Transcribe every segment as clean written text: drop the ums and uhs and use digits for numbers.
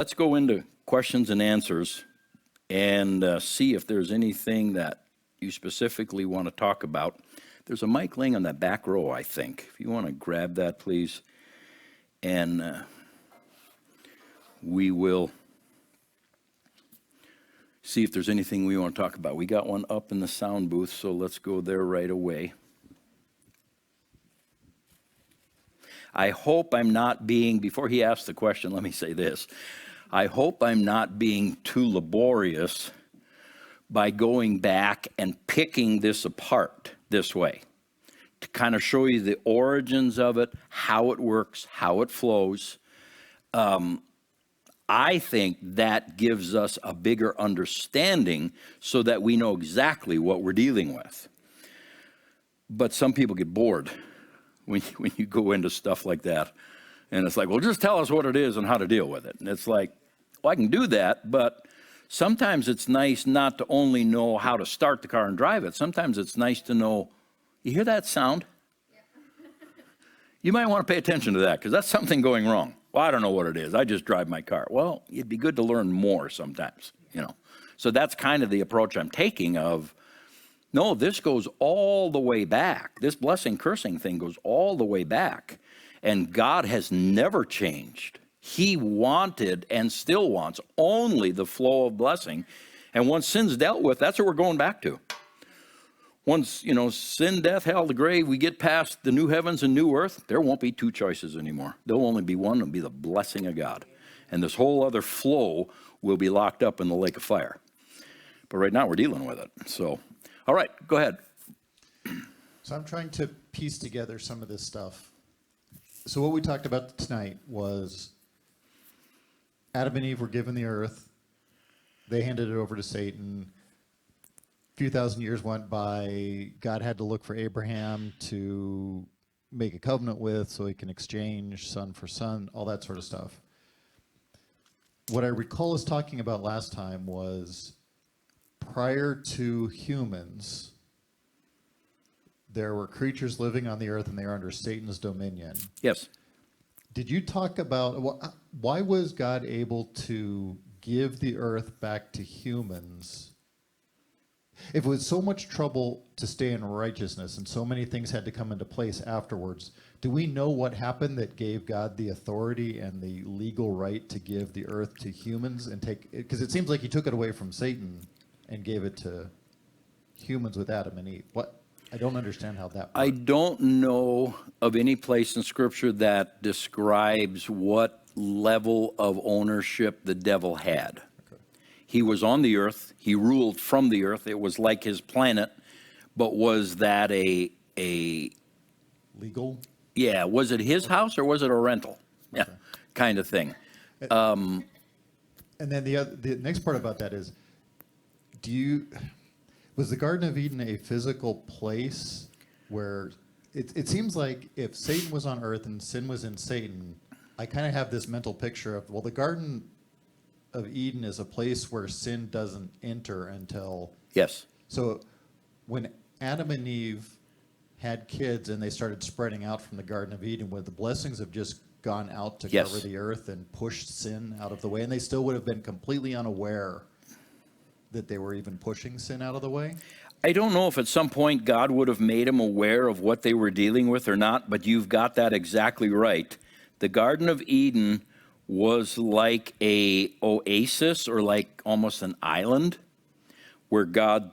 let's go into questions and answers and see if there's anything that you specifically want to talk about. There's a mic laying on that back row, I think. If you want to grab that, please. And we will see if there's anything we want to talk about. We got one up in the sound booth, so let's go there right away. I hope I'm not being, before he asks the question, let me say this. I hope I'm not being too laborious by going back and picking this apart this way to kind of show you the origins of it, how it works, how it flows. I think that gives us a bigger understanding so that we know exactly what we're dealing with. But some people get bored when you go into stuff like that. And it's like, well, just tell us what it is and how to deal with it. And it's like, well, I can do that, but sometimes it's nice not to only know how to start the car and drive it. Sometimes it's nice to know, you hear that sound? Yeah. You might want to pay attention to that because that's something going wrong. Well, I don't know what it is. I just drive my car. Well, it'd be good to learn more sometimes, you know. So that's kind of the approach I'm taking of, no, this goes all the way back. This blessing cursing thing goes all the way back. And God has never changed. He wanted and still wants only the flow of blessing. And once sin's dealt with, that's what we're going back to. Once, you know, sin, death, hell, the grave, we get past the new heavens and new earth, there won't be two choices anymore. There'll only be one. It'll be the blessing of God. And this whole other flow will be locked up in the lake of fire. But right now we're dealing with it. So, all right, go ahead. So I'm trying to piece together some of this stuff. So what we talked about tonight was Adam and Eve were given the earth. They handed it over to Satan. A few thousand years went by. God had to look for Abraham to make a covenant with so he can exchange son for son, all that sort of stuff. What I recall us talking about last time was prior to humans, there were creatures living on the earth and they were under Satan's dominion. Yes. Did you talk about why was God able to give the earth back to humans? If it was so much trouble to stay in righteousness and so many things had to come into place afterwards, do we know what happened that gave God the authority and the legal right to give the earth to humans and take it? Because it seems like he took it away from Satan and gave it to humans with Adam and Eve. What? I don't understand how that works. I don't know of any place in Scripture that describes what level of ownership the devil had. Okay. He was on the earth. He ruled from the earth. It was like his planet. But was that a legal? Yeah. Was it his house or was it a rental? Okay. Yeah, kind of thing. And then the next part about that is, was the Garden of Eden a physical place where it seems like if Satan was on earth and sin was in Satan, I kind of have this mental picture of, well, the Garden of Eden is a place where sin doesn't enter until... Yes. So when Adam and Eve had kids and they started spreading out from the Garden of Eden, would the blessings have just gone out to Yes. cover the earth and pushed sin out of the way? And they still would have been completely unaware that they were even pushing sin out of the way? I don't know if at some point God would have made them aware of what they were dealing with or not, but you've got that exactly right. The Garden of Eden was like a oasis or like almost an island where God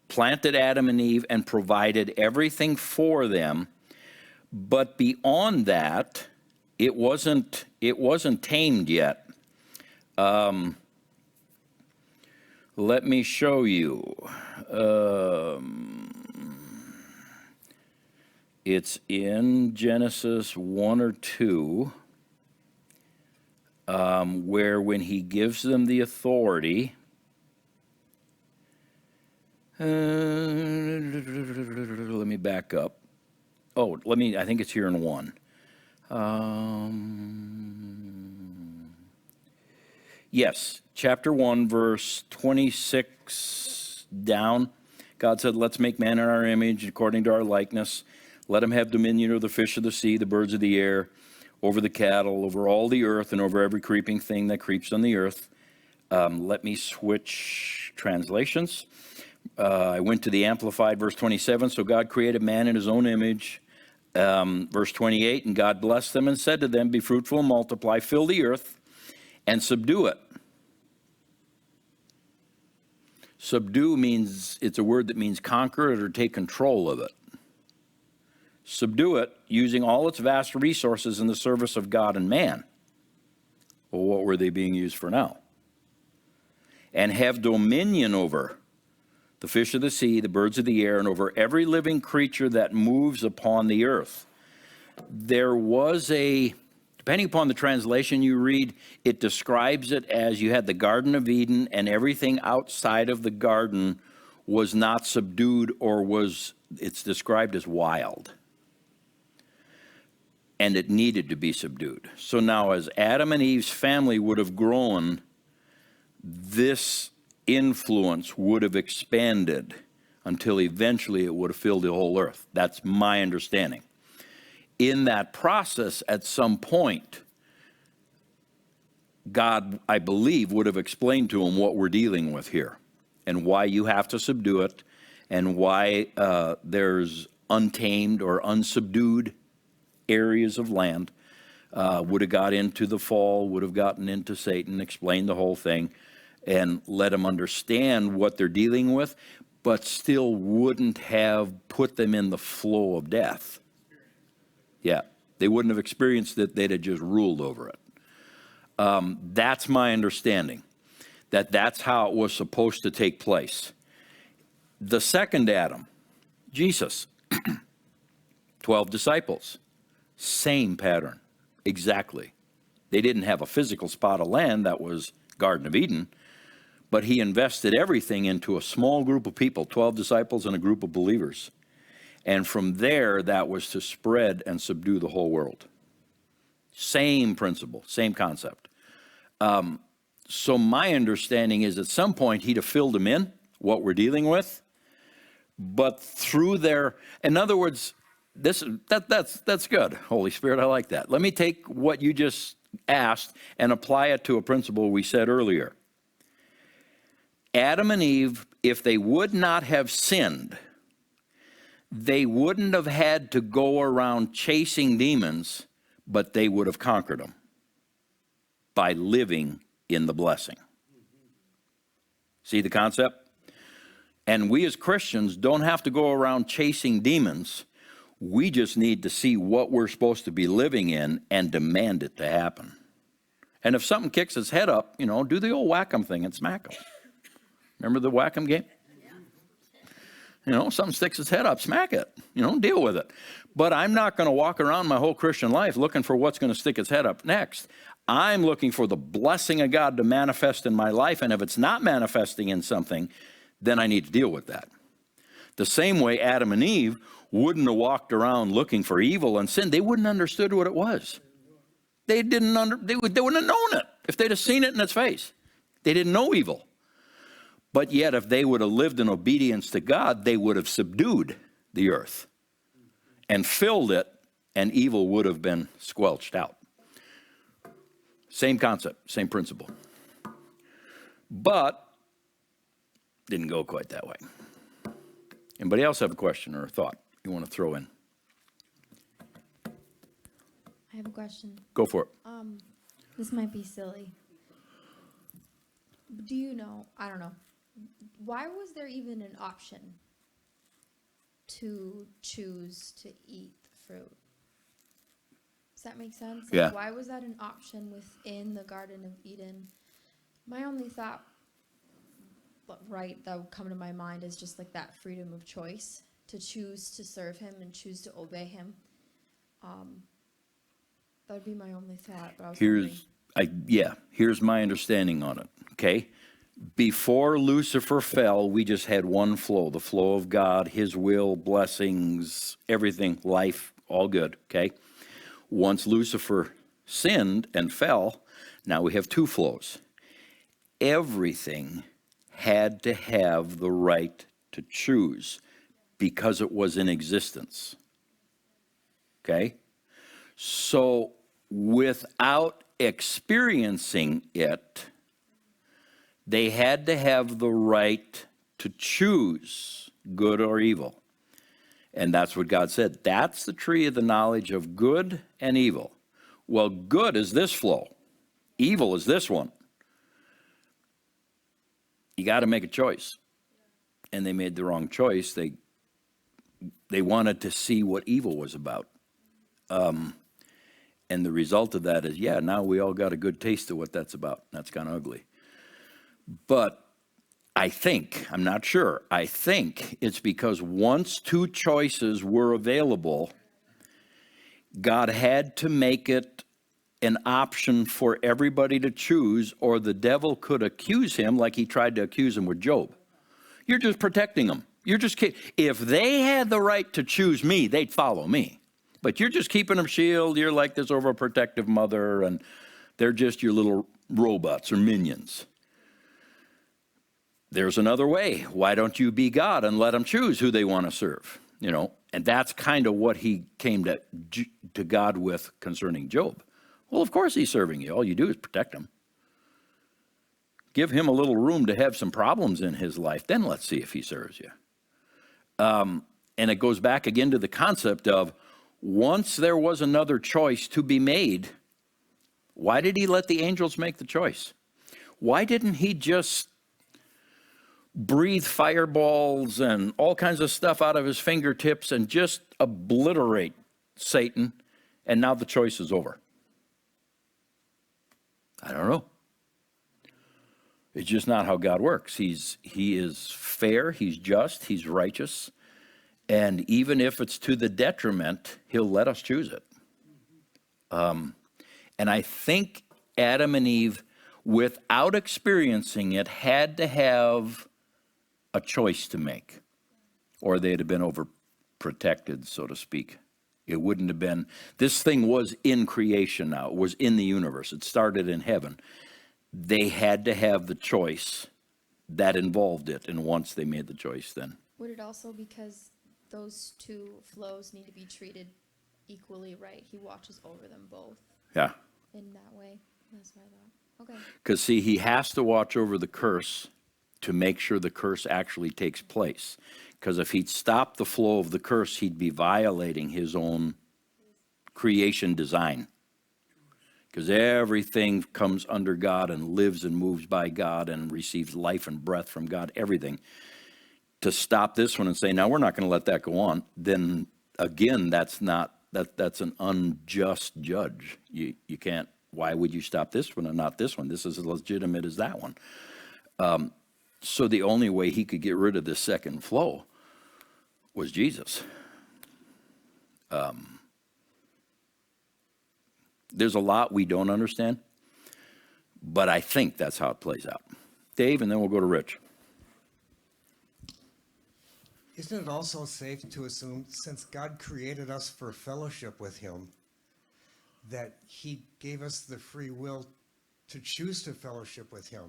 planted Adam and Eve and provided everything for them. But beyond that, it wasn't tamed yet. Let me show you. It's in Genesis 1 or 2, where when he gives them the authority, let me back up. I think it's here in 1. Yes, chapter 1, verse 26 down. God said, let's make man in our image, according to our likeness. Let him have dominion over the fish of the sea, the birds of the air, over the cattle, over all the earth, and over every creeping thing that creeps on the earth. Let me switch translations. I went to the Amplified, verse 27. So God created man in his own image. Verse 28, and God blessed them and said to them, be fruitful and multiply, fill the earth and subdue it. Subdue means, it's a word that means conquer it or take control of it. Subdue it using all its vast resources in the service of God and man. Well, what were they being used for now? And have dominion over the fish of the sea, the birds of the air, and over every living creature that moves upon the earth. There was depending upon the translation you read, it describes it as you had the Garden of Eden and everything outside of the garden was not subdued or it's described as wild. And it needed to be subdued. So now as Adam and Eve's family would have grown, this influence would have expanded until eventually it would have filled the whole earth. That's my understanding. In that process, at some point, God, I believe, would have explained to him what we're dealing with here and why you have to subdue it and why there's untamed or unsubdued areas of land. Would have got into the fall, would have gotten into Satan, explained the whole thing, and let them understand what they're dealing with, but still wouldn't have put them in the flow of death. Yeah, they wouldn't have experienced it, they'd have just ruled over it. That's my understanding, that's how it was supposed to take place. The second Adam, Jesus, 12 disciples, same pattern, exactly. They didn't have a physical spot of land that was Garden of Eden, but he invested everything into a small group of people, 12 disciples and a group of believers. And from there, that was to spread and subdue the whole world. Same principle, same concept. So my understanding is at some point he'd have filled them in, what we're dealing with, but through in other words, that's good, Holy Spirit, I like that. Let me take what you just asked and apply it to a principle we said earlier. Adam and Eve, if they would not have sinned, they wouldn't have had to go around chasing demons, but they would have conquered them by living in the blessing. See the concept? And we as Christians don't have to go around chasing demons. We just need to see what we're supposed to be living in and demand it to happen. And if something kicks its head up, do the old whack-em thing and smack them. Remember the whack-em game? Something sticks its head up, smack it, deal with it. But I'm not going to walk around my whole Christian life looking for what's going to stick its head up next. I'm looking for the blessing of God to manifest in my life. And if it's not manifesting in something, then I need to deal with that. The same way Adam and Eve wouldn't have walked around looking for evil and sin. They wouldn't have understood what it was. They wouldn't have known it if they'd have seen it in its face. They didn't know evil. But yet, if they would have lived in obedience to God, they would have subdued the earth and filled it, and evil would have been squelched out. Same concept, same principle. But didn't go quite that way. Anybody else have a question or a thought you want to throw in? I have a question. Go for it. This might be silly. Do you know, I don't know, why was there even an option to choose to eat the fruit? Does that make sense? Yeah. Why was that an option within the Garden of Eden? My only thought, that would come to my mind is just like that freedom of choice to choose to serve him and choose to obey him. That would be my only thought. But I was here's my understanding on it. Okay, before Lucifer fell, we just had one flow: the flow of God, His will, blessings, everything, life, all good. Okay. Once Lucifer sinned and fell, now we have two flows. Everything had to have the right to choose because it was in existence. Okay? So without experiencing it, they had to have the right to choose good or evil. And that's what God said. That's the tree of the knowledge of good and evil. Well, good is this flow. Evil is this one. You got to make a choice. And they made the wrong choice. They wanted to see what evil was about. And the result of that is, yeah, now we all got a good taste of what that's about. That's kind of ugly. But I think, I'm not sure, I think it's because once two choices were available, God had to make it an option for everybody to choose, or the devil could accuse him like he tried to accuse him with Job. You're just protecting them. You're just if they had the right to choose me, they'd follow me. But you're just keeping them shielded. You're like this overprotective mother, and they're just your little robots or minions. There's another way. Why don't you be God and let them choose who they want to serve? You know, and that's kind of what he came to God with concerning Job. Well, of course he's serving you. All you do is protect him. Give him a little room to have some problems in his life. Then let's see if he serves you. And it goes back again to the concept of once there was another choice to be made, why did he let the angels make the choice? Why didn't he just breathe fireballs and all kinds of stuff out of his fingertips and just obliterate Satan, and now the choice is over? I don't know. It's just not how God works. He is fair, he's just, he's righteous, and even if it's to the detriment, he'll let us choose it. And I think Adam and Eve, without experiencing it, had to have a choice to make, or they'd have been overprotected, so to speak. It wouldn't have been, this thing was in creation now, it was in the universe, it started in heaven. They had to have the choice that involved it, and once they made the choice, then. Would it also because those two flows need to be treated equally, right? He watches over them both. Yeah. In that way. That's what I thought. Okay. Because, see, he has to watch over the curse to make sure the curse actually takes place. Because if he'd stop the flow of the curse, he'd be violating his own creation design. Because everything comes under God and lives and moves by God and receives life and breath from God, everything. To stop this one and say, now we're not going to let that go on, then again, that's an unjust judge. You can't, why would you stop this one and not this one? This is as legitimate as that one. So the only way he could get rid of this second flow was Jesus. There's a lot we don't understand, but I think that's how it plays out. Dave, and then we'll go to Rich. Isn't it also safe to assume, since God created us for fellowship with him, that he gave us the free will to choose to fellowship with him?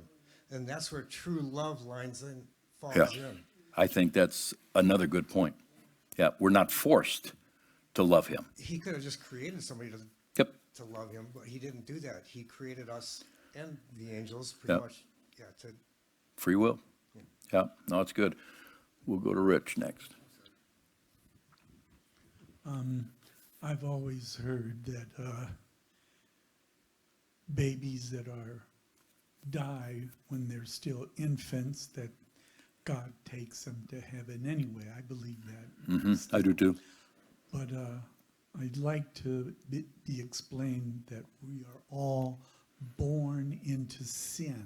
And that's where true love falls in. I think that's another good point. Yeah, we're not forced to love him. He could have just created somebody to love him, but he didn't do that. He created us and the angels pretty much, to free will. Yeah, no, it's good. We'll go to Rich next. I've always heard that babies that die when they're still infants, that God takes them to heaven anyway. I believe that. I do too. But I'd like to be explained that we are all born into sin.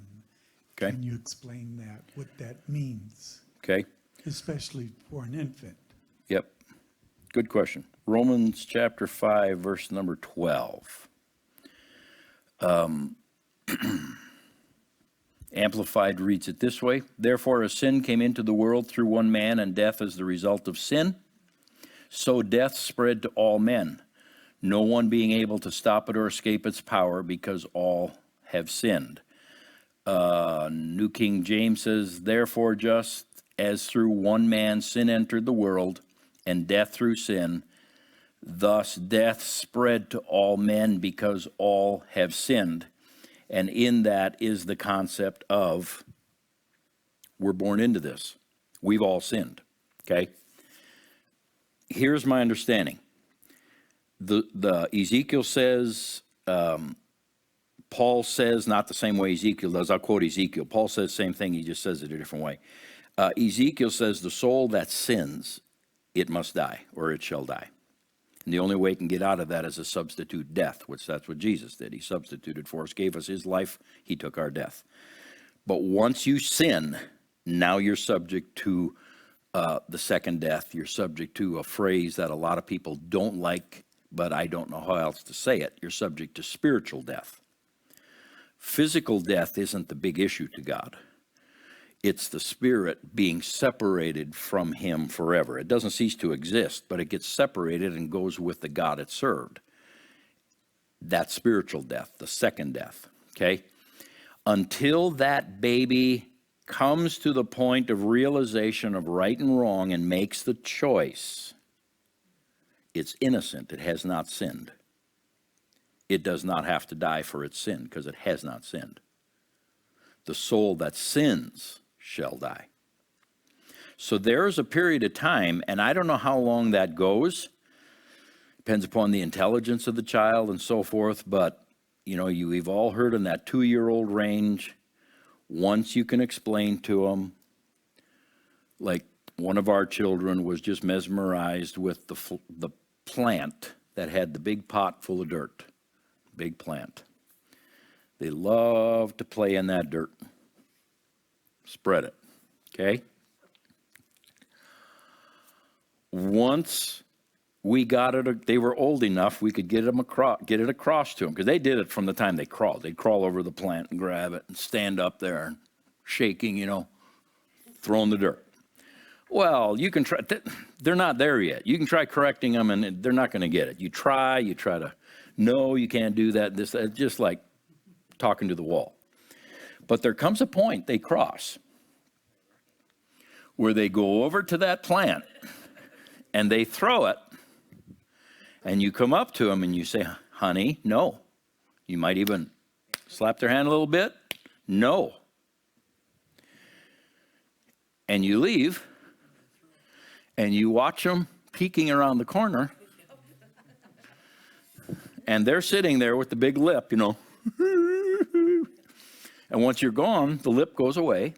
Okay. Can you explain that, what that means? Okay. Especially for an infant. Yep. Good question. Romans chapter 5, verse number 12. Amplified reads it this way. Therefore, as sin came into the world through one man, and death is the result of sin, so death spread to all men, no one being able to stop it or escape its power, because all have sinned. New King James says, therefore, just as through one man sin entered the world, and death through sin, Thus death spread to all men because all have sinned. And in that is the concept of we're born into this. We've all sinned, okay? Here's my understanding. The Ezekiel says, Paul says, not the same way Ezekiel does. I'll quote Ezekiel. Paul says the same thing, he just says it a different way. Ezekiel says, the soul that sins, it must die, or it shall die. And the only way it can get out of that is a substitute death, which that's what Jesus did. He substituted for us, gave us his life, he took our death. But once you sin, now you're subject to the second death. You're subject to a phrase that a lot of people don't like, but I don't know how else to say it. You're subject to spiritual death. Physical death isn't the big issue to God. It's the spirit being separated from him forever. It doesn't cease to exist, but it gets separated and goes with the God it served. That's spiritual death, the second death, okay? Until that baby comes to the point of realization of right and wrong and makes the choice, it's innocent. It has not sinned. It does not have to die for its sin because it has not sinned. The soul that sins shall die. So there is a period of time, and I don't know how long that goes. Depends upon the intelligence of the child and so forth, but we've all heard in that 2-year-old range, once you can explain to them, like one of our children was just mesmerized with the plant that had the big pot full of dirt, big plant. They love to play in that dirt. Spread it, okay? Once we got it, they were old enough, we could get it across to them, because they did it from the time they crawled. They'd crawl over the plant and grab it and stand up there and shaking, throwing the dirt. Well, you can try, they're not there yet. You can try correcting them and they're not going to get it. You try to, no, you can't do that, this, just like talking to the wall. But there comes a point they cross where they go over to that plant and they throw it, and you come up to them and you say, honey, no. You might even slap their hand a little bit, no. And you leave, and you watch them peeking around the corner, and they're sitting there with the big lip, And once you're gone, the lip goes away.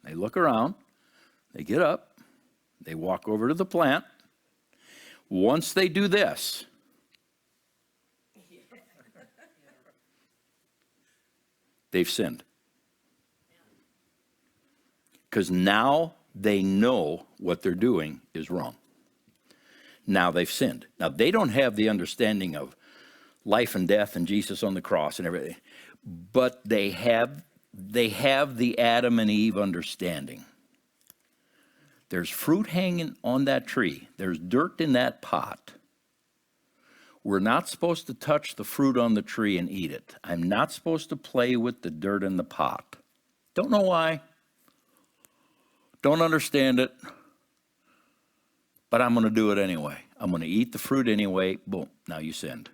They look around, they get up, they walk over to the plant. Once they do this, they've sinned. Because now they know what they're doing is wrong. Now they've sinned. Now they don't have the understanding of life and death and Jesus on the cross and everything. But they have the Adam and Eve understanding. There's fruit hanging on that tree. There's dirt in that pot. We're not supposed to touch the fruit on the tree and eat it. I'm not supposed to play with the dirt in the pot. Don't know why. Don't understand it. But I'm going to do it anyway. I'm going to eat the fruit anyway. Boom, now you sinned.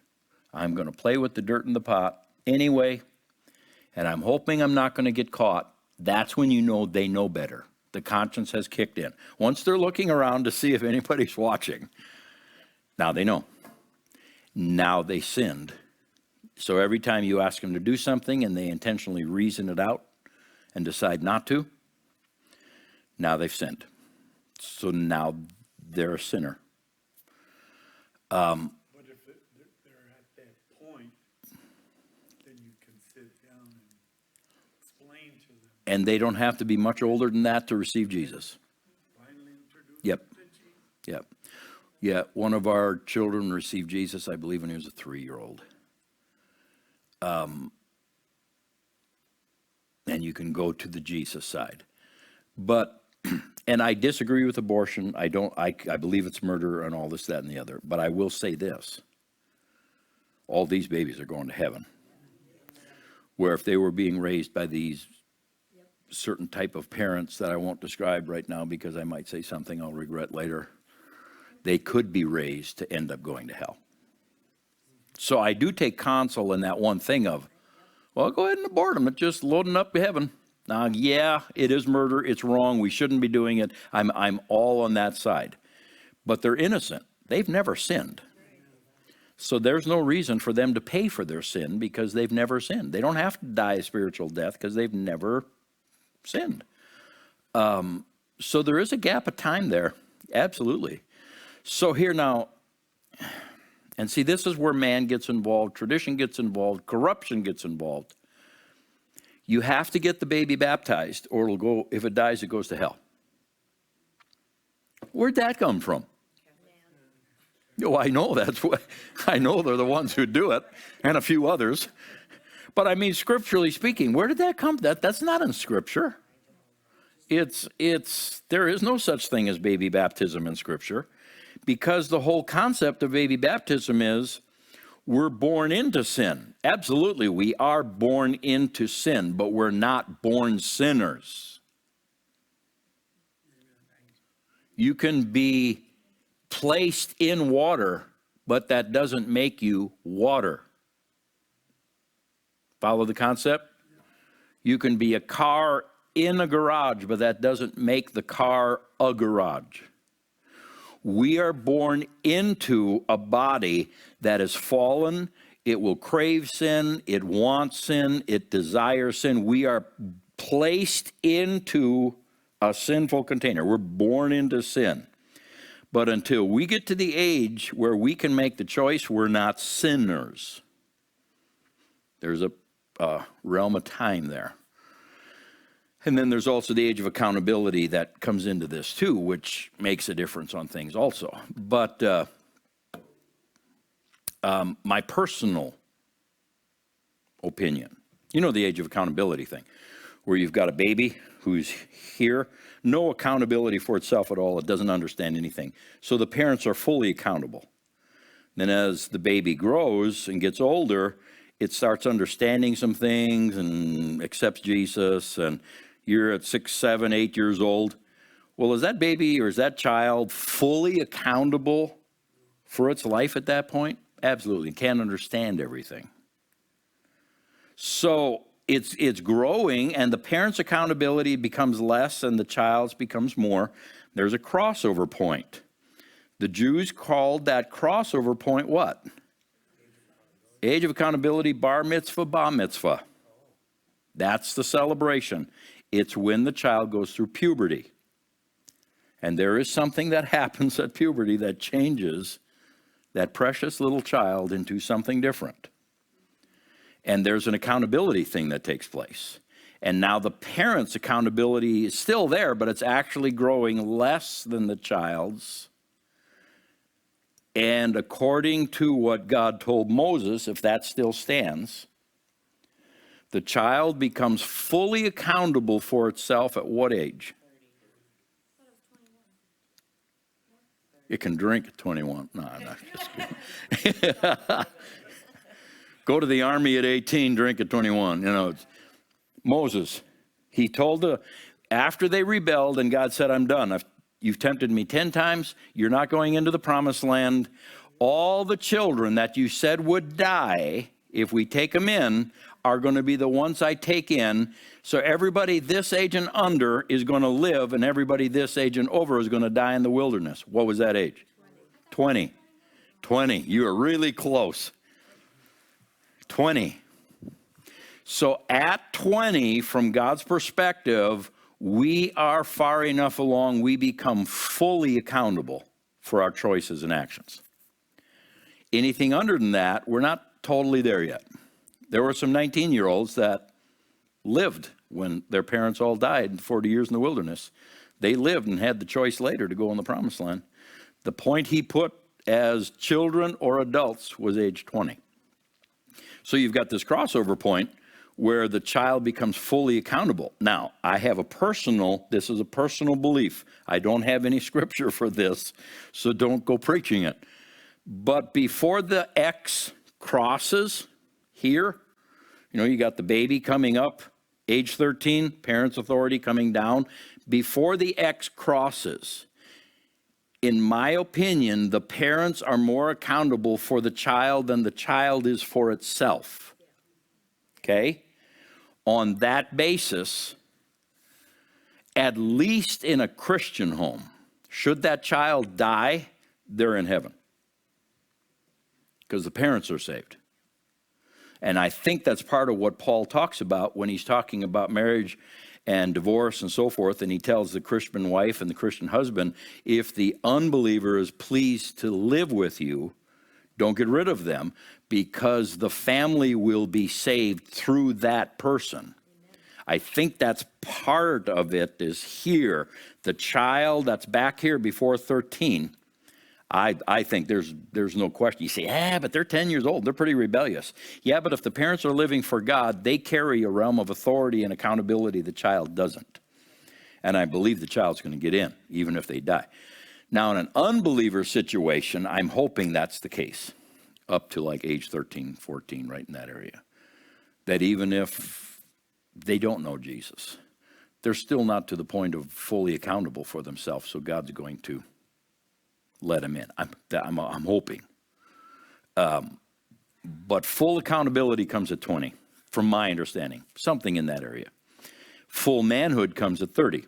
I'm going to play with the dirt in the pot anyway. And I'm hoping I'm not going to get caught. That's when you know they know better. The conscience has kicked in. Once they're looking around to see if anybody's watching, now they know. Now they sinned. So every time you ask them to do something and they intentionally reason it out and decide not to, now they've sinned. So now they're a sinner. But if they're at that point, then you can sit down and explain to them. And they don't have to be much older than that to receive Jesus. Finally introduce Yep. them to Jesus. Yep. Yeah, one of our children received Jesus, I believe, when he was a 3-year-old. And you can go to the Jesus side. But, and I disagree with abortion. I believe it's murder and all this, that, and the other. But I will say this. All these babies are going to heaven. Where if they were being raised by these certain type of parents that I won't describe right now because I might say something I'll regret later. they could be raised to end up going to hell. So I do take counsel in that one thing of, well, go ahead and abort them. It's just loading up to heaven. Now, yeah, it is murder. It's wrong. We shouldn't be doing it. I'm all on that side. But they're innocent. They've never sinned. So there's no reason for them to pay for their sin because they've never sinned. They don't have to die a spiritual death because they've never sinned. So there is a gap of time there. Absolutely. So here now, and see, this is where man gets involved, tradition gets involved, corruption gets involved. You have to get the baby baptized or it'll go, if it dies, it goes to hell. Where'd that come from? Oh, I know that's what, I know they're the ones who do it and a few others. But I mean, scripturally speaking, where did that come? That's not in scripture. There is no such thing as baby baptism in scripture because the whole concept of baby baptism is we're born into sin. Absolutely, we are born into sin, but we're not born sinners. You can be placed in water, but that doesn't make you water. Follow the concept? You can be a car in a garage, but that doesn't make the car a garage. We are born into a body that is fallen. It will crave sin. It wants sin. It desires sin. We are placed into a sinful container. We're born into sin. But until we get to the age where we can make the choice, we're not sinners. There's a realm of time there. And then there's also the age of accountability that comes into this too, which makes a difference on things also. But my personal opinion, you know the age of accountability thing, where you've got a baby who's here, no accountability for itself at all. It doesn't understand anything. So the parents are fully accountable. Then as the baby grows and gets older, it starts understanding some things and accepts Jesus, and you're at 6, 7, 8 years old. Well, is that baby or is that child fully accountable for its life at that point? Absolutely. Can't understand everything. So it's growing, and the parent's accountability becomes less and the child's becomes more. There's a crossover point. The Jews called that crossover point what? Age of accountability, bar mitzvah, bar mitzvah. That's the celebration. It's when the child goes through puberty. And there is something that happens at puberty that changes that precious little child into something different. And there's an accountability thing that takes place. And now the parent's accountability is still there, but it's actually growing less than the child's. And according to what God told Moses, if that still stands, the child becomes fully accountable for itself at what age? It can drink at 21. No, I'm not just kidding. Go to the army at 18, drink at 21. You know, Moses, he told after they rebelled and God said, I'm done. You've tempted me 10 times. You're not going into the promised land. All the children that you said would die if we take them in are going to be the ones I take in. So everybody this age and under is going to live, and everybody this age and over is going to die in the wilderness. What was that age? 20. 20. You were really close. 20. So at 20, from God's perspective, we are far enough along, we become fully accountable for our choices and actions. Anything under than that, we're not totally there yet. There were some 19-year-olds that lived when their parents all died 40 years in the wilderness. They lived and had the choice later to go in the promised land. The point he put as children or adults was age 20. So you've got this crossover point where the child becomes fully accountable. Now, this is a personal belief. I don't have any scripture for this, so don't go preaching it. But before the X crosses here, you know, you got the baby coming up, age 13, parents' authority coming down. Before the X crosses, in my opinion, the parents are more accountable for the child than the child is for itself. Okay? On that basis, at least in a Christian home, should that child die, they're in heaven. Because the parents are saved. And I think that's part of what Paul talks about when he's talking about marriage and divorce and so forth. And he tells the Christian wife and the Christian husband, if the unbeliever is pleased to live with you, don't get rid of them, because the family will be saved through that person. I think that's part of it is here. The child that's back here before 13, I think there's no question. You say, but they're 10 years old. They're pretty rebellious. Yeah, but if the parents are living for God, they carry a realm of authority and accountability the child doesn't. And I believe the child's going to get in, even if they die. Now, in an unbeliever situation, I'm hoping that's the case, up to like age 13, 14, right in that area. That even if they don't know Jesus, they're still not to the point of fully accountable for themselves, so God's going to let them in. I'm hoping. But full accountability comes at 20, from my understanding, something in that area. Full manhood comes at 30.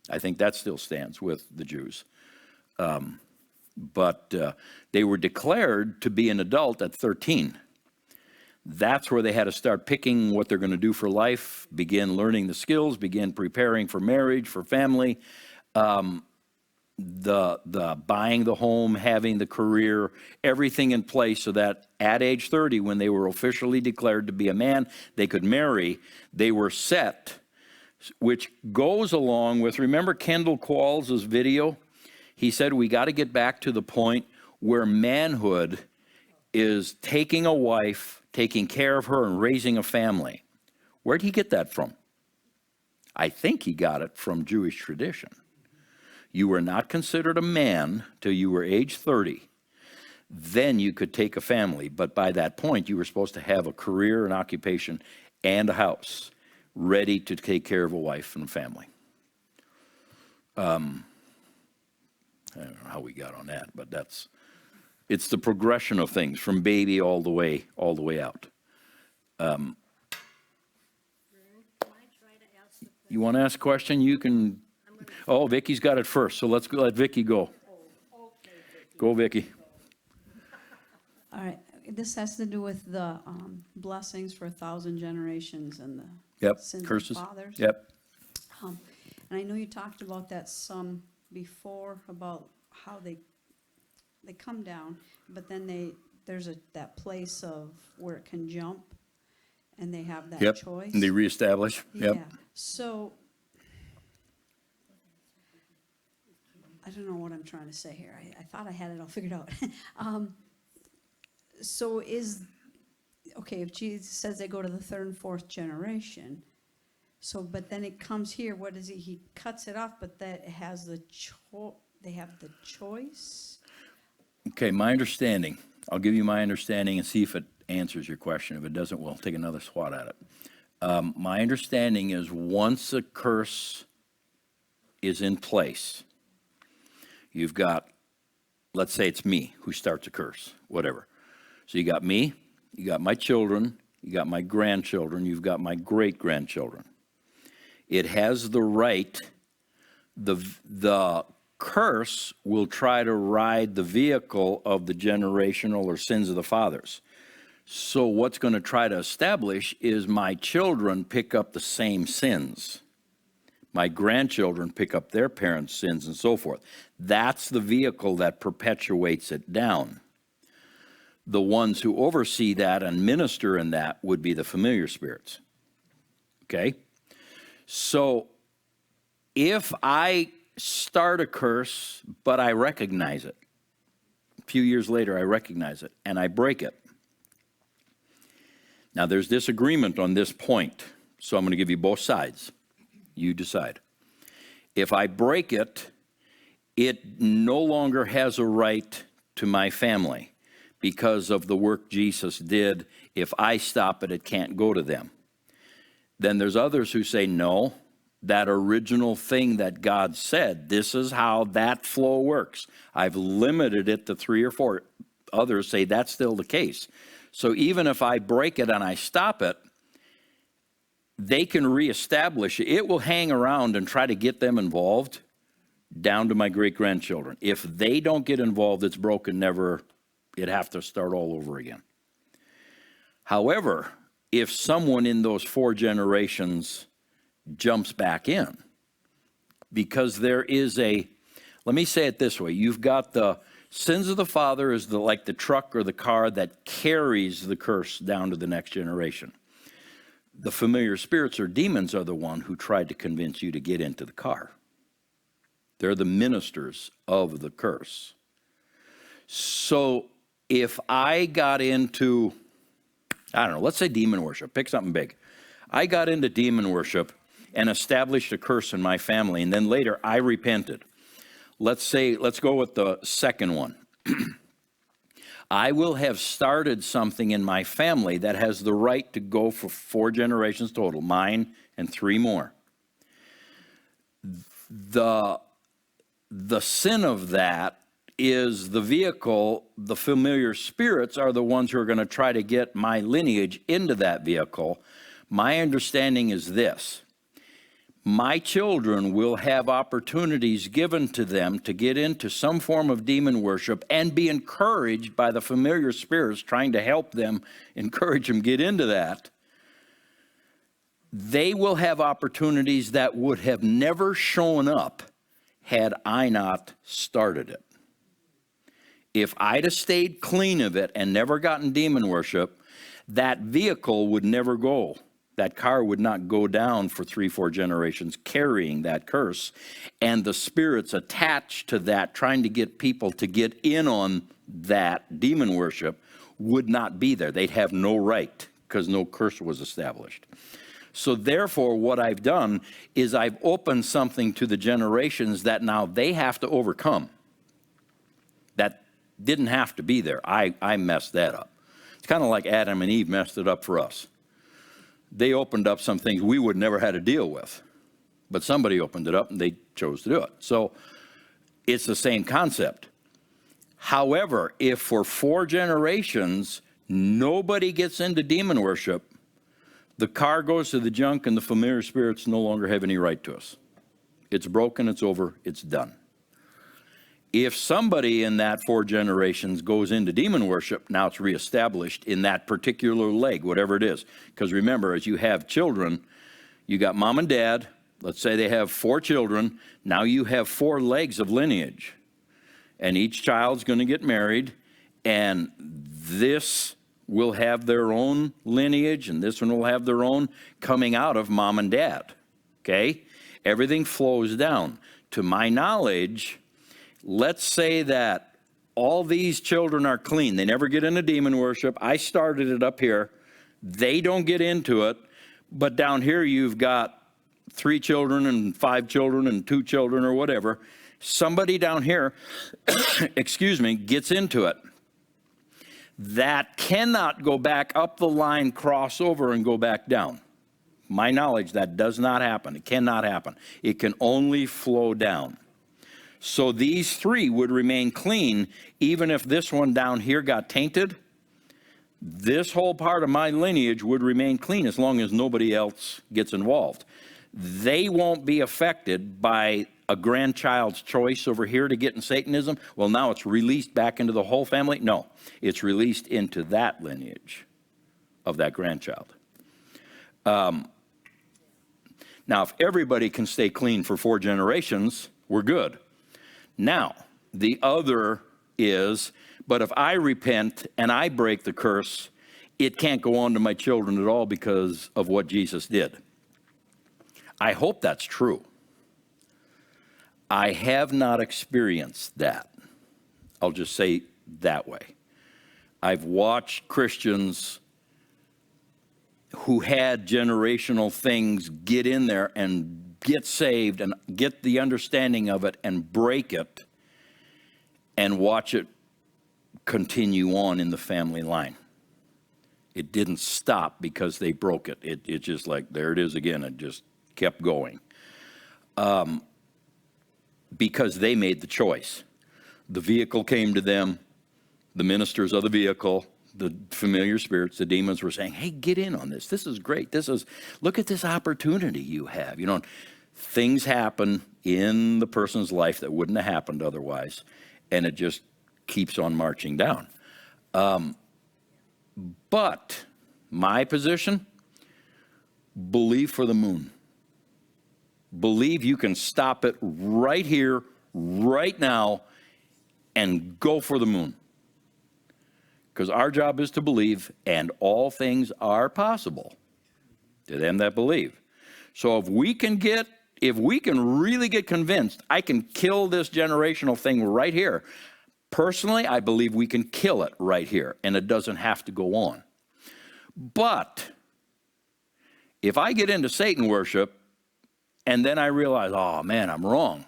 I think that still stands with the Jews. But they were declared to be an adult at 13. That's where they had to start picking what they're going to do for life, begin learning the skills, begin preparing for marriage, for family. The buying the home, having the career, everything in place so that at age 30, when they were officially declared to be a man, they could marry, they were set, which goes along with, remember Kendall Qualls' video? He said we got to get back to the point where manhood is taking a wife, taking care of her, and raising a family. Where'd he get that from? I think he got it from Jewish tradition. You were not considered a man till you were age 30. Then you could take a family. But by that point, you were supposed to have a career, an occupation, and a house ready to take care of a wife and a family. I don't know how we got on that, but it's the progression of things from baby all the way out. You want to ask a question? You can. Oh, Vicky's got it first, so let's let Vicky go. Go, Vicky. All right, this has to do with the blessings for 1,000 generations and the sins Curses. of fathers. Yep. And I know you talked about that some before, about how they come down, but then there's that place of where it can jump, and they have that choice. And they reestablish. Yep. Yeah. So I don't know what I'm trying to say here. I thought I had it all figured out. So if Jesus says they go to the third and fourth generation, but then it comes here, what is he cuts it off, but that it has they have the choice? Okay, my understanding, I'll give you my understanding and see if it answers your question. If it doesn't, we'll take another swat at it. My understanding is once a curse is in place, you've got, let's say it's me who starts a curse, whatever. So you got me, you got my children, you got my grandchildren, you've got my great-grandchildren. It has the right, the curse will try to ride the vehicle of the generational or sins of the fathers. So what's going to try to establish is my children pick up the same sins. My grandchildren pick up their parents' sins and so forth. That's the vehicle that perpetuates it down. The ones who oversee that and minister in that would be the familiar spirits. Okay? So if I start a curse, but I recognize it, a few years later I recognize it, and I break it. Now there's disagreement on this point, so I'm going to give you both sides. You decide. If I break it, it no longer has a right to my family because of the work Jesus did. If I stop it, it can't go to them. Then there's others who say, no, that original thing that God said. This is how that flow works. I've limited it to 3 or 4. Others say that's still the case. So even if I break it and I stop it, they can reestablish it. It will hang around and try to get them involved down to my great-grandchildren. If they don't get involved, it's broken, never, it'd have to start all over again. However, if someone in those 4 generations jumps back in, because there is a, let me say it this way, you've got the sins of the father is like the truck or the car that carries the curse down to the next generation. The familiar spirits or demons are the one who tried to convince you to get into the car. They're the ministers of the curse. So if I got into, I don't know, let's say demon worship, pick something big. I got into demon worship and established a curse in my family, and then later I repented. Let's go with the second one. I will have started something in my family that has the right to go for 4 generations total, mine and 3 more. The sin of that is the vehicle. The familiar spirits are the ones who are going to try to get my lineage into that vehicle. My understanding is this. My children will have opportunities given to them to get into some form of demon worship and be encouraged by the familiar spirits trying to help them, encourage them get into that. They will have opportunities that would have never shown up had I not started it. If I'd have stayed clean of it and never gotten demon worship, that vehicle would never go. That car would not go down for 3, 4 generations carrying that curse. And the spirits attached to that, trying to get people to get in on that demon worship, would not be there. They'd have no right because no curse was established. So therefore, what I've done is I've opened something to the generations that now they have to overcome. That didn't have to be there. I messed that up. It's kind of like Adam and Eve messed it up for us. They opened up some things we would never had to deal with. But somebody opened it up and they chose to do it. So it's the same concept. However, if for 4 generations nobody gets into demon worship, the car goes to the junk and the familiar spirits no longer have any right to us. It's broken, it's over, it's done. If somebody in that 4 generations goes into demon worship, now it's reestablished in that particular leg, whatever it is. Because remember, as you have children, you got mom and dad, let's say they have 4 children, now you have 4 legs of lineage. And each child's going to get married, and this will have their own lineage, and this one will have their own coming out of mom and dad, okay? Everything flows down. To my knowledge, let's say that all these children are clean. They never get into demon worship. I started it up here. They don't get into it. But down here you've got 3 children and 5 children and 2 children or whatever. Somebody down here, excuse me, gets into it. That cannot go back up the line, cross over, and go back down. My knowledge, that does not happen. It cannot happen. It can only flow down. So these 3 would remain clean, even if this one down here got tainted. This whole part of my lineage would remain clean as long as nobody else gets involved. They won't be affected by a grandchild's choice over here to get in Satanism. Well, now it's released back into the whole family. No, it's released into that lineage of that grandchild. Now, if everybody can stay clean for 4 generations, we're good. Now, the other is, but if I repent and I break the curse, it can't go on to my children at all because of what Jesus did. I hope that's true. I have not experienced that. I'll just say that way. I've watched Christians who had generational things get in there and get saved and get the understanding of it and break it and watch it continue on in the family line. It didn't stop because they broke it. It's just like, there it is again. It just kept going. because they made the choice. The vehicle came to them, the ministers of the vehicle, the familiar spirits, the demons were saying, hey, get in on this. This is great. Look at this opportunity you have. You know, things happen in the person's life that wouldn't have happened otherwise, and it just keeps on marching down. But my position, believe for the moon. Believe you can stop it right here, right now, and go for the moon. Because our job is to believe, and all things are possible to them that believe. So if we can really get convinced, I can kill this generational thing right here. Personally, I believe we can kill it right here, and it doesn't have to go on. But if I get into Satan worship, and then I realize, oh man, I'm wrong,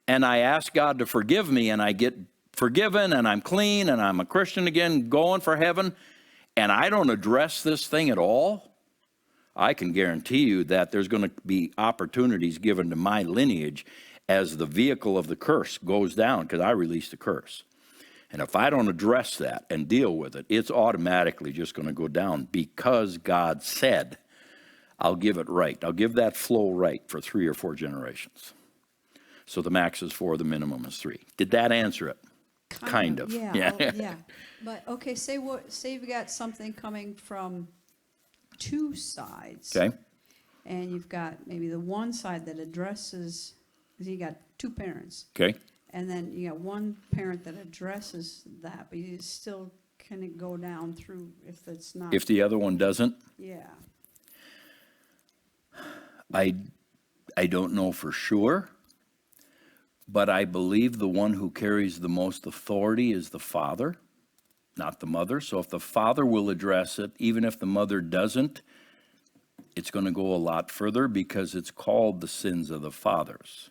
and I ask God to forgive me, and I get forgiven, and I'm clean, and I'm a Christian again, going for heaven, and I don't address this thing at all, I can guarantee you that there's going to be opportunities given to my lineage as the vehicle of the curse goes down, because I released the curse. And if I don't address that and deal with it, it's automatically just going to go down, because God said, I'll give it right. I'll give that flow right for 3 or 4 generations. So the max is 4, the minimum is 3. Did that answer it? Kind of. Yeah. Yeah. But okay, say you've got something coming from 2 sides. Okay. And you've got maybe the one side that addresses, you got 2 parents. Okay. And then you got one parent that addresses that, but you still can it go down through if it's not. If the other one doesn't, Yeah. I don't know for sure, but I believe the one who carries the most authority is the father, not the mother. So if the father will address it, even if the mother doesn't, it's going to go a lot further, because it's called the sins of the fathers.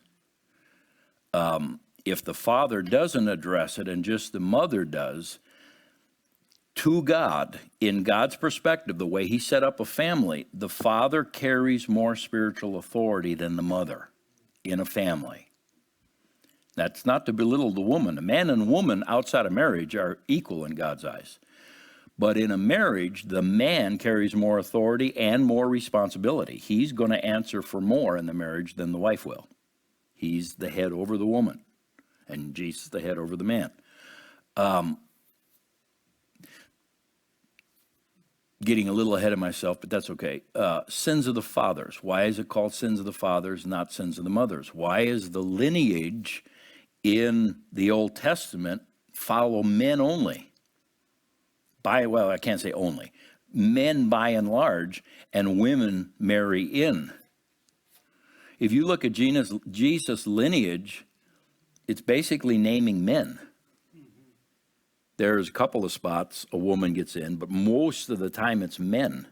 If the father doesn't address it and just the mother does, to God, in God's perspective, the way he set up a family, the father carries more spiritual authority than the mother in a family. That's not to belittle the woman. A man and woman outside of marriage are equal in God's eyes. But in a marriage, the man carries more authority and more responsibility. He's going to answer for more in the marriage than the wife will. He's the head over the woman, and Jesus the head over the man. Getting a little ahead of myself, but that's okay. Sins of the fathers. Why is it called sins of the fathers, not sins of the mothers? Why is the lineage in the Old Testament follow men only? Well, I can't say only. Men by and large, and women marry in. If you look at Jesus' lineage, it's basically naming men. There's a couple of spots a woman gets in, but most of the time it's men.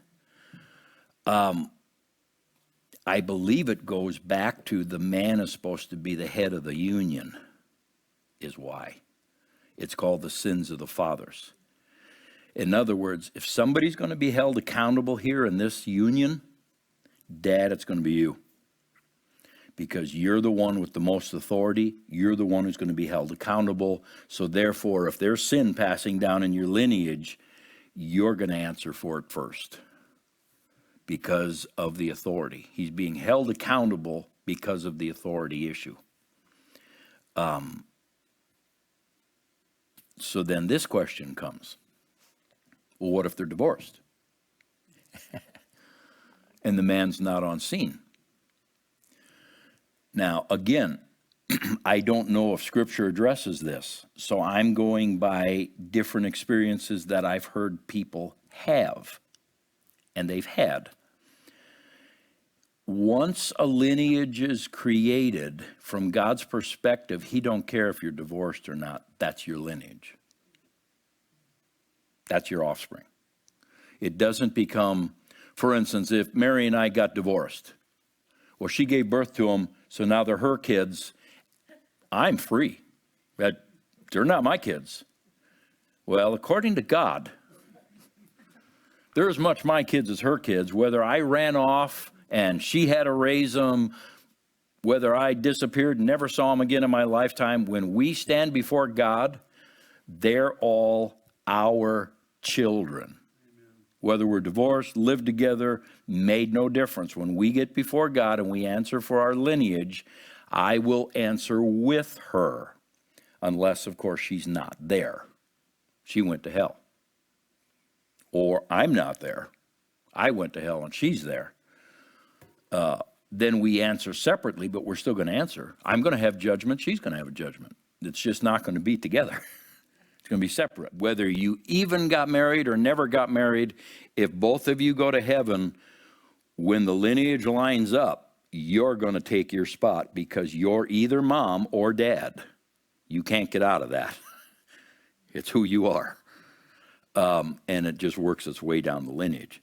I believe it goes back to the man is supposed to be the head of the union, is why. It's called the sins of the fathers. In other words, if somebody's going to be held accountable here in this union, Dad, it's going to be you. Because you're the one with the most authority, you're the one who's going to be held accountable. So therefore, if there's sin passing down in your lineage, you're going to answer for it first because of the authority. He's being held accountable because of the authority issue. So then this question comes. Well, what if they're divorced? And the man's not on scene? Now, again, I don't know if Scripture addresses this, so I'm going by different experiences that I've heard people have, and they've had. Once a lineage is created, from God's perspective, he don't care if you're divorced or not. That's your lineage. That's your offspring. It doesn't become, for instance, if Mary and I got divorced, well, she gave birth to them, so now they're her kids. I'm free. But they're not my kids. Well, according to God, they're as much my kids as her kids, whether I ran off and she had to raise them, whether I disappeared and never saw them again in my lifetime, when we stand before God, they're all our children. Whether we're divorced, live together, made no difference. When we get before God and we answer for our lineage, I will answer with her, unless, of course, she's not there. She went to hell. Or I'm not there. I went to hell and she's there. Then we answer separately, but we're still going to answer. I'm going to have judgment. She's going to have a judgment. It's just not going to be together. It's going to be separate. Whether you even got married or never got married, if both of you go to heaven, when the lineage lines up, you're going to take your spot because you're either mom or dad. You can't get out of that. It's who you are. And it just works its way down the lineage.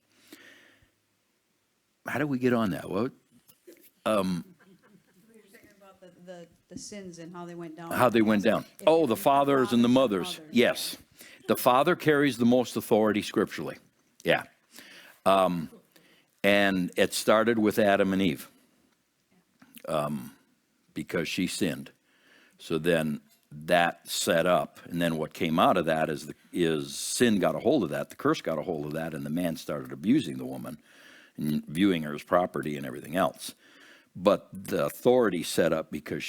How do we get on that? Well, We were talking about the sins and how they went down. how they went down. If Oh, it the was fathers and the mothers. Yes. The father carries the most authority scripturally. Yeah. And it started with Adam and Eve because she sinned. So then that set up, and then what came out of that is sin got a hold of that, the curse got a hold of that, and the man started abusing the woman and viewing her as property and everything else. But the authority set up because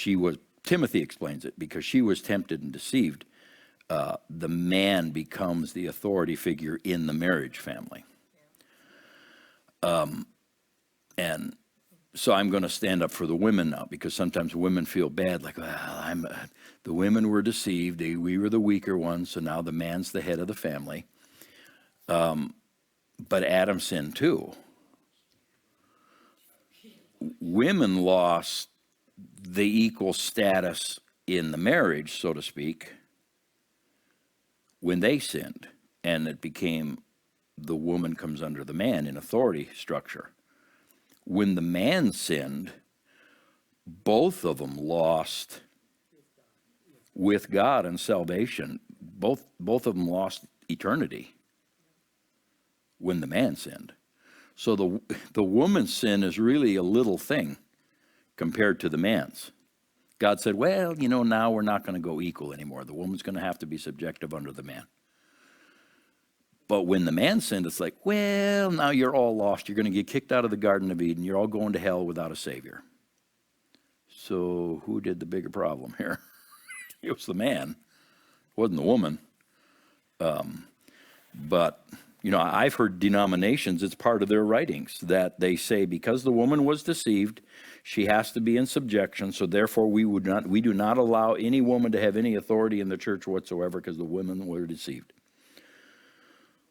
Timothy explains it, because she was tempted and deceived. The man becomes the authority figure in the marriage family. And so I'm going to stand up for the women now, because sometimes women feel bad, like, well, the women were deceived, we were the weaker ones, so now the man's the head of the family. But Adam sinned too. Women lost the equal status in the marriage, so to speak, when they sinned, and it became the woman comes under the man in authority structure. When the man sinned, both of them lost with God and salvation. Both of them lost eternity when the man sinned. So the woman's sin is really a little thing compared to the man's. God said, well, now we're not going to go equal anymore. The woman's going to have to be subjective under the man. But when the man sinned, it's like, well, now you're all lost. You're going to get kicked out of the Garden of Eden. You're all going to hell without a Savior. So who did the bigger problem here? It was the man. It wasn't the woman. But, I've heard denominations, it's part of their writings, that they say because the woman was deceived, she has to be in subjection, so therefore we do not allow any woman to have any authority in the church whatsoever because the women were deceived.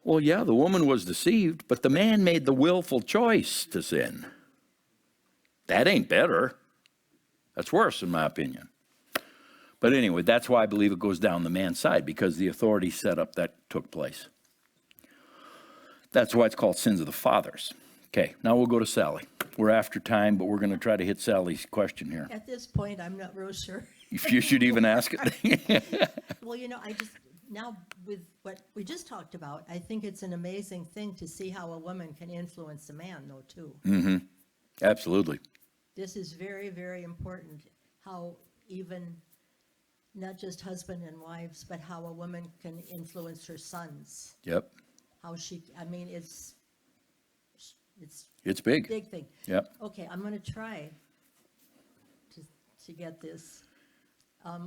Well, yeah, the woman was deceived, but the man made the willful choice to sin. That ain't better. That's worse, in my opinion. But anyway, that's why I believe it goes down the man's side, because the authority setup that took place. That's why it's called sins of the fathers. Okay, now we'll go to Sally. We're after time, but we're going to try to hit Sally's question here. At this point, I'm not real sure. If you should even ask it. Well, now with what we just talked about, I think it's an amazing thing to see how a woman can influence a man, though, too. Mm-hmm. Absolutely. This is very, very important, how even not just husband and wives, but how a woman can influence her sons. Yep. It's big. Big thing. Yep. Okay, I'm going to try to get this.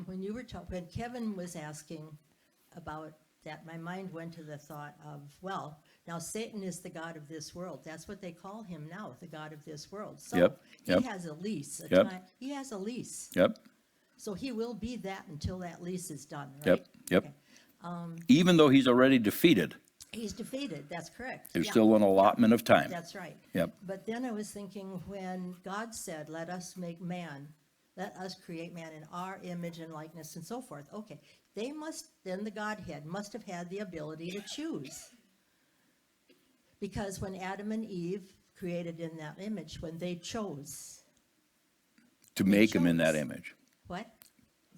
When Kevin was asking about that, my mind went to the thought of, well, now Satan is the god of this world. That's what they call him now, the god of this world. So Yep. he has a lease. Yep. He has a lease. Yep. So he will be that until that lease is done, right? Yep. Okay. Even though he's already defeated, He's defeated, that's correct. there's Yeah. still an allotment of time. That's right. Yep. But then I was thinking, when God said, let us create man in our image and likeness and so forth. Okay, then the Godhead must have had the ability to choose. Because when Adam and Eve created in that image, when they chose. To make him in that chose. image. What?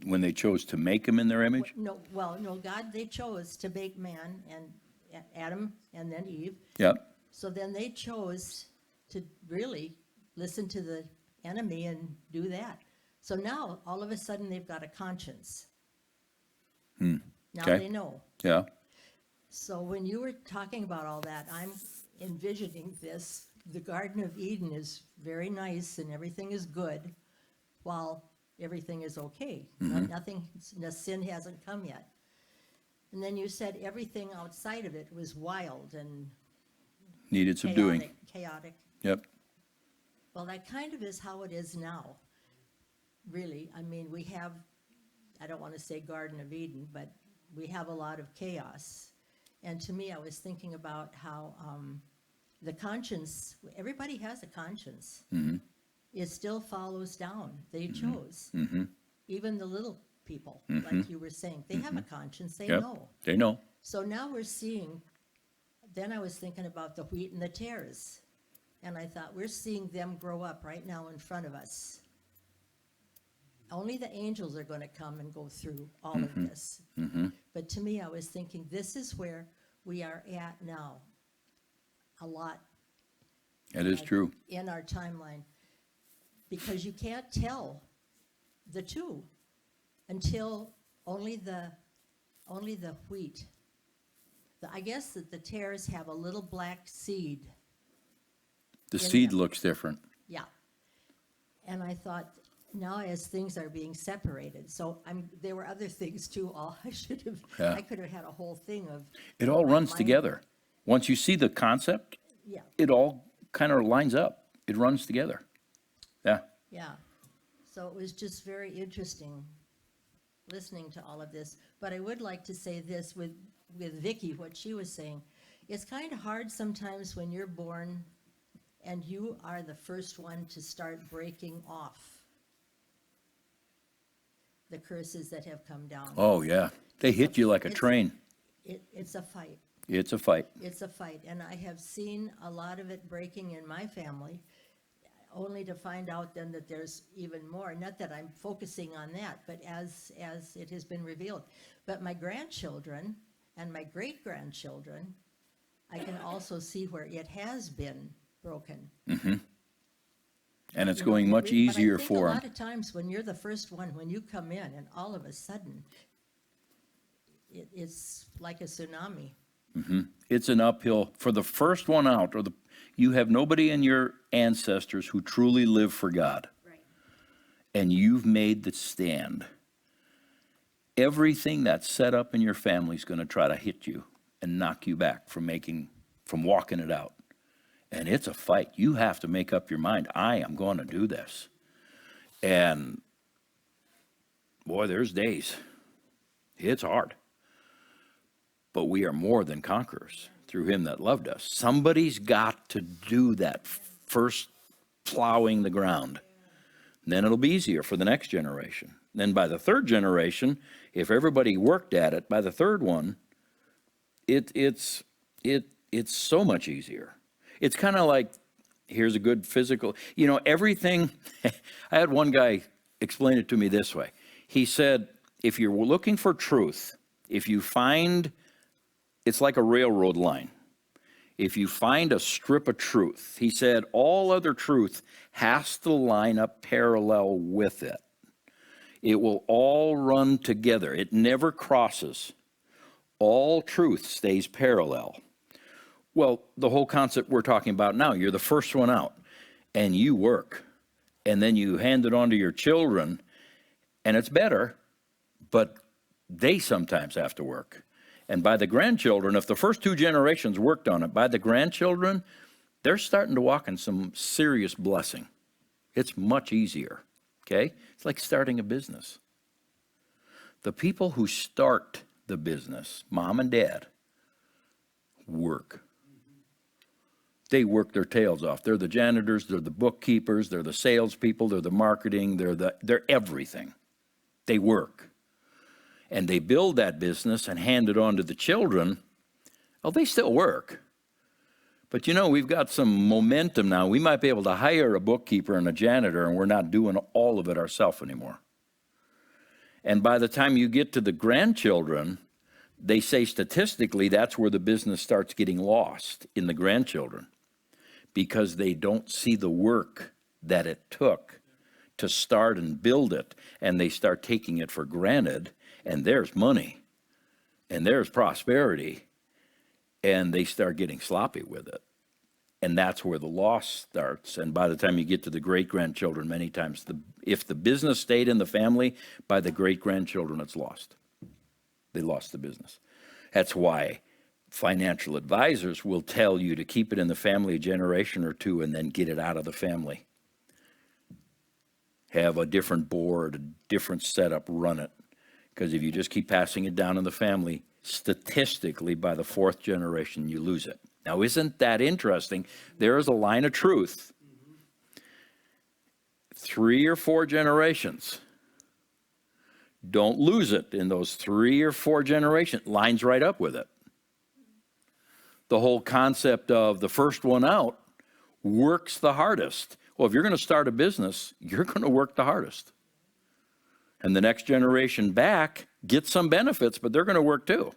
When they chose to make him in their image? No, God, they chose to make man, and Adam and then Eve. Yep. So then they chose to really listen to the enemy and do that. So now, all of a sudden, they've got a conscience. Now Okay. they know. Yeah. So when you were talking about all that, I'm envisioning this. The Garden of Eden is very nice and everything is good, while everything is okay. Nothing, no sin hasn't come yet. And then you said everything outside of it was wild and Needed subduing. chaotic. Yep. Well, that kind of is how it is now, really. I mean, we have, I don't want to say Garden of Eden, but we have a lot of chaos. And to me, I was thinking about how the conscience, everybody has a conscience. It still follows down. They chose. Even the little people, like you were saying, they have a conscience. They Yep. know. They know. So now we're seeing, then I was thinking about the wheat and the tares. And I thought, we're seeing them grow up right now in front of us. Only the angels are going to come and go through all of this. But to me, I was thinking, this is where we are at now. A lot That is true. in our timeline. Because you can't tell the two until only the wheat. I guess that the tares have a little black seed. The In seed them. looks different. Yeah. And I thought, now as things are being separated, so there were other things too, I should have, Yeah. I could have had a whole thing of, It all my runs mind- together. Once you see the concept, yeah, it all kind of lines up. It runs together. Yeah. yeah. So it was just very interesting listening to all of this. But I would like to say this with Vicki, what she was saying. It's kind of hard sometimes when you're born and you are the first one to start breaking off the curses that have come down. Oh, yeah. They hit you like a It's- train. It's a fight. It's a fight. It's a fight, and I have seen a lot of it breaking in my family, only to find out then that there's even more. Not that I'm focusing on that, but as it has been revealed. But my grandchildren and my great-grandchildren, I can also see where it has been broken. And it's You know, going much but I easier think for a them. lot of times when you're the first one, when you come in, and all of a sudden, it's like a tsunami. It's an uphill. For the first one out, you have nobody in your ancestors who truly live for God. Right. And you've made the stand. Everything that's set up in your family is going to try to hit you and knock you back from walking it out. And it's a fight. You have to make up your mind. I am going to do this. And boy, there's days. It's hard. But we are more than conquerors through him that loved us. Somebody's got to do that first plowing the ground. And then it'll be easier for the next generation. Then by the third generation, if everybody worked at it, by the third one, it's so much easier. It's kind of like, here's a good physical, everything. I had one guy explain it to me this way. He said, if you're looking for truth, if you find, it's like a railroad line. If you find a strip of truth, he said, all other truth has to line up parallel with it. It will all run together. It never crosses. All truth stays parallel. Well, the whole concept we're talking about now, you're the first one out, and you work, and then you hand it on to your children, and it's better, but they sometimes have to work. And by the grandchildren, if the first two generations worked on it, by the grandchildren, they're starting to walk in some serious blessing. It's much easier, okay? It's like starting a business. The people who start the business, mom and dad, work. They work their tails off. They're the janitors, they're the bookkeepers, they're the salespeople, they're the marketing, they're everything. They work. And they build that business and hand it on to the children. Oh, they still work. But we've got some momentum now. We might be able to hire a bookkeeper and a janitor, and we're not doing all of it ourselves anymore. And by the time you get to the grandchildren, they say statistically that's where the business starts getting lost, in the grandchildren, because they don't see the work that it took to start and build it, and they start taking it for granted, and there's money, and there's prosperity, and they start getting sloppy with it. And that's where the loss starts. And by the time you get to the great-grandchildren, many times, if the business stayed in the family, by the great-grandchildren, it's lost. They lost the business. That's why financial advisors will tell you to keep it in the family a generation or two and then get it out of the family. Have a different board, a different setup, run it. Because if you just keep passing it down in the family, statistically, by the fourth generation, you lose it. Now, isn't that interesting? There is a line of truth. 3 or 4 generations. Don't lose it in those 3 or 4 generations. Lines right up with it. The whole concept of the first one out works the hardest. Well, if you're going to start a business, you're going to work the hardest. And the next generation back gets some benefits, but they're going to work too.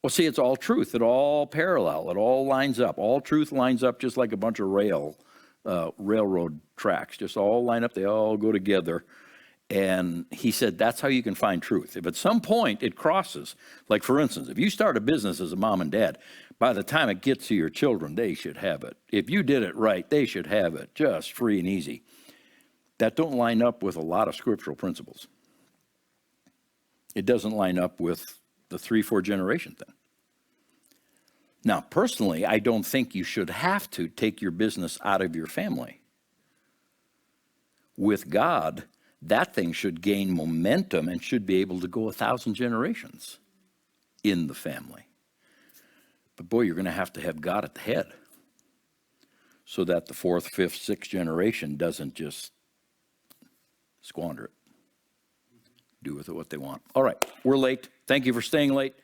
Well, see, it's all truth. It all parallel. It all lines up. All truth lines up just like a bunch of railroad tracks. Just all line up. They all go together. And he said, that's how you can find truth. If at some point it crosses, like for instance, if you start a business as a mom and dad, by the time it gets to your children, they should have it. If you did it right, they should have it, just free and easy. That don't line up with a lot of scriptural principles. It doesn't line up with the 3-4 generation thing. Now, personally, I don't think you should have to take your business out of your family. With God, that thing should gain momentum and should be able to go 1,000 generations in the family. But boy, you're going to have God at the head so that the 4th, 5th, 6th generation doesn't just squander it. Do with it what they want. All right, we're late. Thank you for staying late.